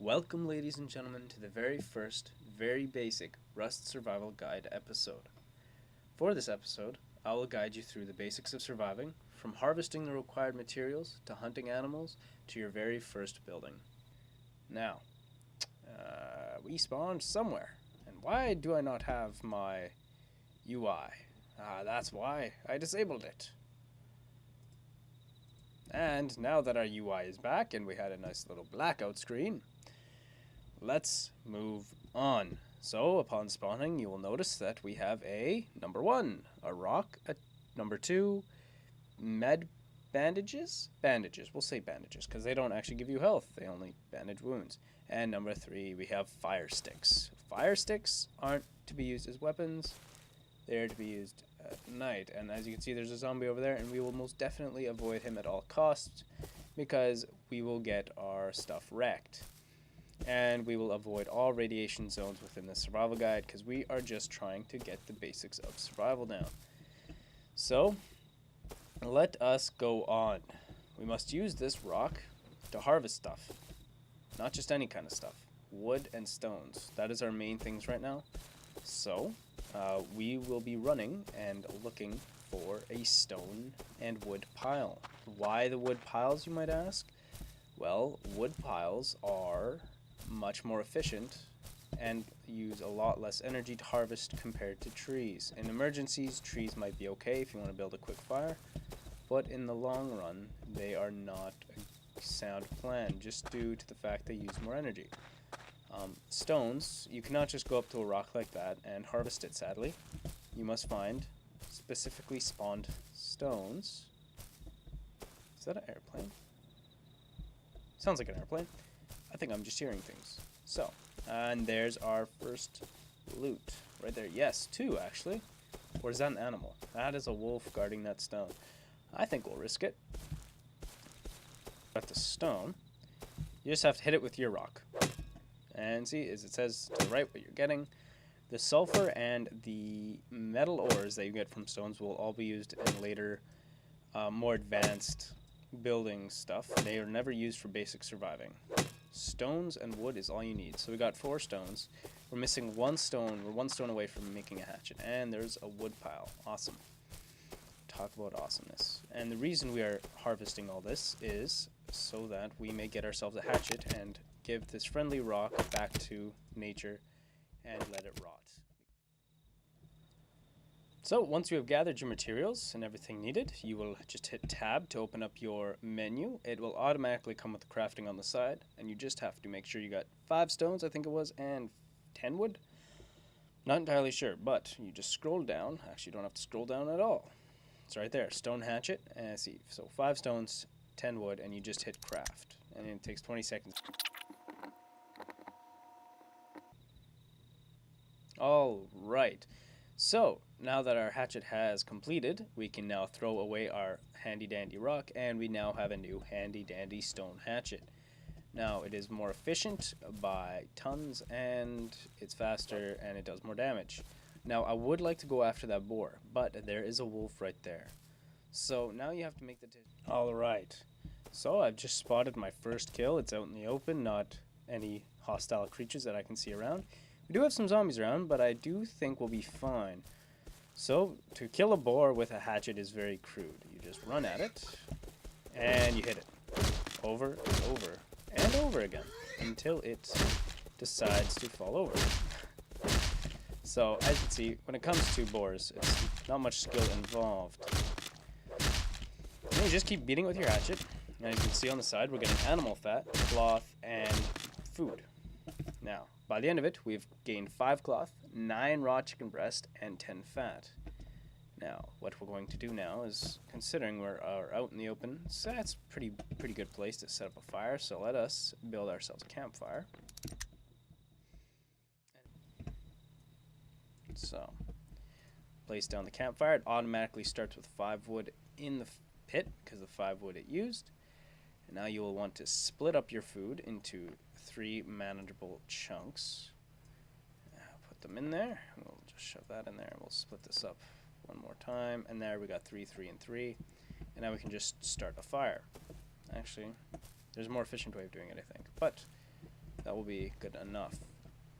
Welcome, ladies and gentlemen, to the very first, very basic Rust Survival Guide episode. For this episode, I will guide you through the basics of surviving, from harvesting the required materials, to hunting animals, to your very first building. Now, we spawned somewhere, and why do I not have my UI? That's why I disabled it. And now that our UI is back and we had a nice little blackout screen, let's move on. So upon spawning, you will notice that we have a number 1, a rock, a number 2, med bandages? Bandages, we'll say bandages, because they don't actually give you health, they only bandage wounds. And number 3, we have fire sticks. Fire sticks aren't to be used as weapons, they're to be used at night. And as you can see, there's a zombie over there, and we will most definitely avoid him at all costs, because we will get our stuff wrecked. And we will avoid all radiation zones within the survival guide, because we are just trying to get the basics of survival down. So, let us go on. We must use this rock to harvest stuff. Not just any kind of stuff. Wood and stones. That is our main things right now. So, we will be running and looking for a stone and wood pile. Why the wood piles, you might ask? Well, wood piles are much more efficient and use a lot less energy to harvest compared to trees. In emergencies, trees might be okay if you want to build a quick fire, but in the long run, they are not a sound plan just due to the fact they use more energy. Stones, you cannot just go up to a rock like that and harvest it, sadly. You must find specifically spawned stones. Is that an airplane? Sounds like an airplane. I think I'm just hearing things. So, and there's our first loot right there. Yes, 2 actually. Or is that an animal? That is a wolf guarding that stone. I think we'll risk it. Got the stone. You just have to hit it with your rock. And see, as it says to the right what you're getting. The sulfur and the metal ores that you get from stones will all be used in later, more advanced building stuff. They are never used for basic surviving. Stones and wood is all you need. So we got 4 stones. We're missing 1 stone. We're 1 stone away from making a hatchet. And there's a wood pile. Awesome. Talk about awesomeness. And the reason we are harvesting all this is so that we may get ourselves a hatchet and give this friendly rock back to nature and let it rot. So once you have gathered your materials and everything needed, you will just hit tab to open up your menu. It will automatically come with crafting on the side, and you just have to make sure you got 5 stones, I think it was, and 10 wood. Not entirely sure, but you just scroll down. Actually, you don't have to scroll down at all. It's right there, stone hatchet, and see, so 5 stones, 10 wood, and you just hit craft, and it takes 20 seconds. All right. So, now that our hatchet has completed, we can now throw away our handy-dandy rock, and we now have a new handy-dandy stone hatchet. Now, it is more efficient by tons, and it's faster, and it does more damage. Now, I would like to go after that boar, but there is a wolf right there. So, now you have to make the decision. Alright. So, I've just spotted my first kill. It's out in the open, not any hostile creatures that I can see around. We do have some zombies around, but I do think we'll be fine. So, to kill a boar with a hatchet is very crude. You just run at it, and you hit it. Over and over and over again, until it decides to fall over. So, as you can see, when it comes to boars, it's not much skill involved. And you just keep beating with your hatchet. And as you can see on the side, we're getting animal fat, cloth, and food. Now, by the end of it, we've gained 5 cloth, 9 raw chicken breast, and 10 fat. Now, what we're going to do now is, considering we're out in the open, so that's a pretty good place to set up a fire, so let us build ourselves a campfire. So, place down the campfire. It automatically starts with 5 wood in the pit, because of the 5 wood it used. And now you will want to split up your food into 3 manageable chunks. Put them in there. We'll just shove that in there. We'll split this up one more time. And there we got 3, 3, and 3. And now we can just start a fire. Actually, there's a more efficient way of doing it, I think. But That will be good enough.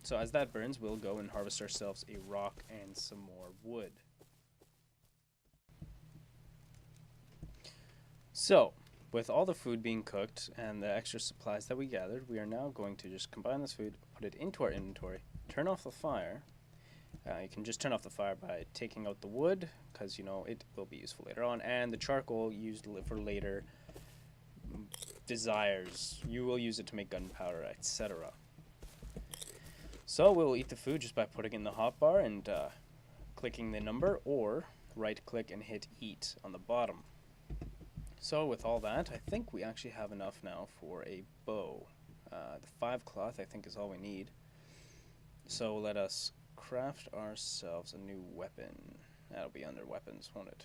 So as that burns, we'll go and harvest ourselves a rock and some more wood. So, with all the food being cooked and the extra supplies that we gathered, we are now going to just combine this food, put it into our inventory, turn off the fire. You can just turn off the fire by taking out the wood, because you know it will be useful later on, and the charcoal used for later desires. You will use it to make gunpowder, etc. So we'll eat the food just by putting in the hotbar and clicking the number, or right click and hit eat on the bottom. So with all that, I think we actually have enough now for a bow. The 5 cloth I think is all we need. So let us craft ourselves a new weapon. That'll be under weapons, won't it?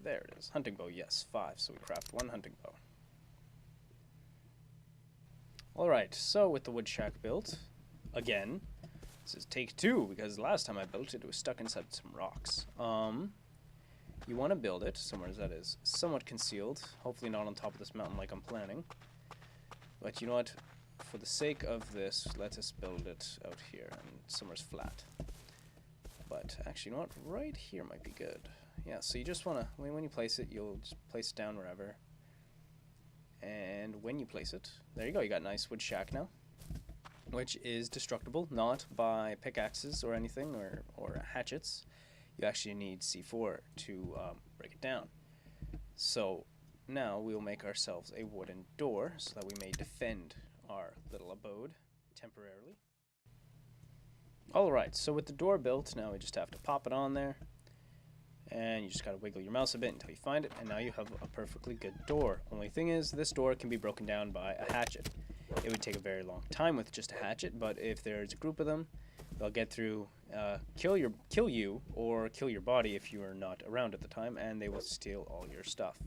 There it is. Hunting bow, yes, 5. So we craft 1 hunting bow. Alright, so with the wood shack built, again, this is take 2, because last time I built it, it was stuck inside some rocks. You want to build it somewhere that is somewhat concealed, hopefully not on top of this mountain like I'm planning. But you know what, for the sake of this, let us build it out here, and somewhere's flat. But actually, you know what, right here might be good. Yeah, so you just want to, when you place it, you'll just place it down wherever. And when you place it, there you go, you got a nice wood shack now, which is destructible, not by pickaxes or anything, or hatchets. You actually need C4 to break it down. So now we will make ourselves a wooden door so that we may defend our little abode temporarily. Alright, so with the door built, now we just have to pop it on there. And you just gotta wiggle your mouse a bit until you find it, and now you have a perfectly good door. Only thing is, this door can be broken down by a hatchet. It would take a very long time with just a hatchet, but if there's a group of them, they'll get through, kill you, or kill your body if you are not around at the time, and they will steal all your stuff.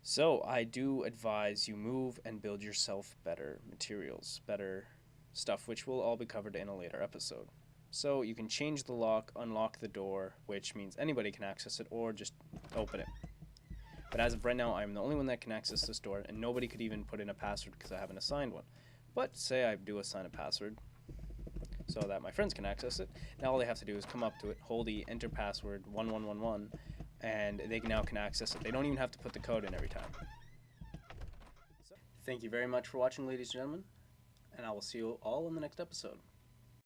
So I do advise you move and build yourself better materials, better stuff, which will all be covered in a later episode. So you can change the lock, unlock the door, which means anybody can access it, or just open it. But as of right now, I'm the only one that can access this door, and nobody could even put in a password because I haven't assigned one. But say I do assign a password so that my friends can access it. Now all they have to do is come up to it, hold the enter password 1111, and they now can access it. They don't even have to put the code in every time. So, thank you very much for watching, ladies and gentlemen, and I will see you all in the next episode.